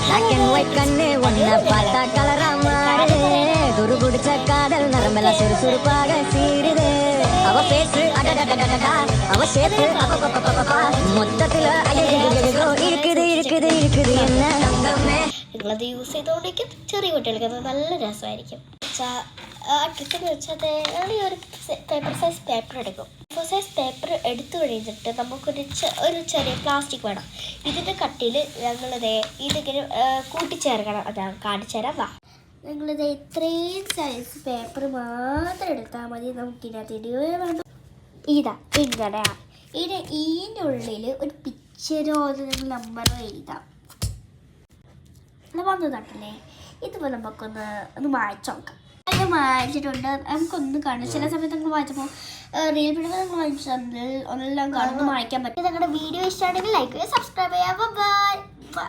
black and white கண்ணு ஒன்ன பார்த்தா கலரா மாறுதே துரு குடிச்ச காதல் நரம்பெல்லாம் சுறுசுறுப்பாக சீருதே அவ பேசு அடடடடடா அவ ஷேப்பு அப்பப்பப்பப்பா மொத்தத்துல ஐயோ இருக்குது என்ன தங்கமே നിങ്ങളത് യൂസ് ചെയ്തുകൊണ്ടിരിക്കും. ചെറിയ കുട്ടികൾക്ക് അത് നല്ല രസമായിരിക്കും. ആ ട്രിക്ക് എന്ന് വെച്ചാൽ ഈ ഒരു പേപ്പർ സൈസ് പേപ്പർ എടുക്കും. പേപ്പർ സൈസ് പേപ്പർ എടുത്തു കഴിഞ്ഞിട്ട് നമുക്കൊരു ചെറിയ പ്ലാസ്റ്റിക് വേണം. ഇതിൻ്റെ കട്ടിയിൽ ഞങ്ങളിത് ഇതിങ്ങനെ കൂട്ടിച്ചേർക്കണം. അതാണ് കാണിച്ചു തരാം. വാ, നിങ്ങളിത് ഇത്രയും സൈസ് പേപ്പർ മാത്രം എടുത്താൽ മതി. നമുക്കിതിനകത്ത് വേണം ഇതാ ഇങ്ങനെയാണ്. ഇതിൻ്റെ ഉള്ളിൽ ഒരു പിക്ചറോ നമ്പറോ എഴുതാം. വന്നു തട്ടില്ലേ. ഇതുപോലെ നമുക്കൊന്ന് വായിച്ചു നോക്കാം. അത് വായിച്ചിട്ടുണ്ട്. നമുക്കൊന്ന് കാണും. ചില സമയത്ത് നിങ്ങൾ വായിച്ചപ്പോൾ റീൽ വീഡിയോ നിങ്ങൾ വായിച്ചാൽ എല്ലാം കാണുമ്പോൾ വായിക്കാൻ പറ്റും. നിങ്ങളുടെ വീഡിയോ ഇഷ്ടമാണെങ്കിൽ ലൈക്ക് ചെയ്യുക, സബ്സ്ക്രൈബ് ചെയ്യുക. ബൈ.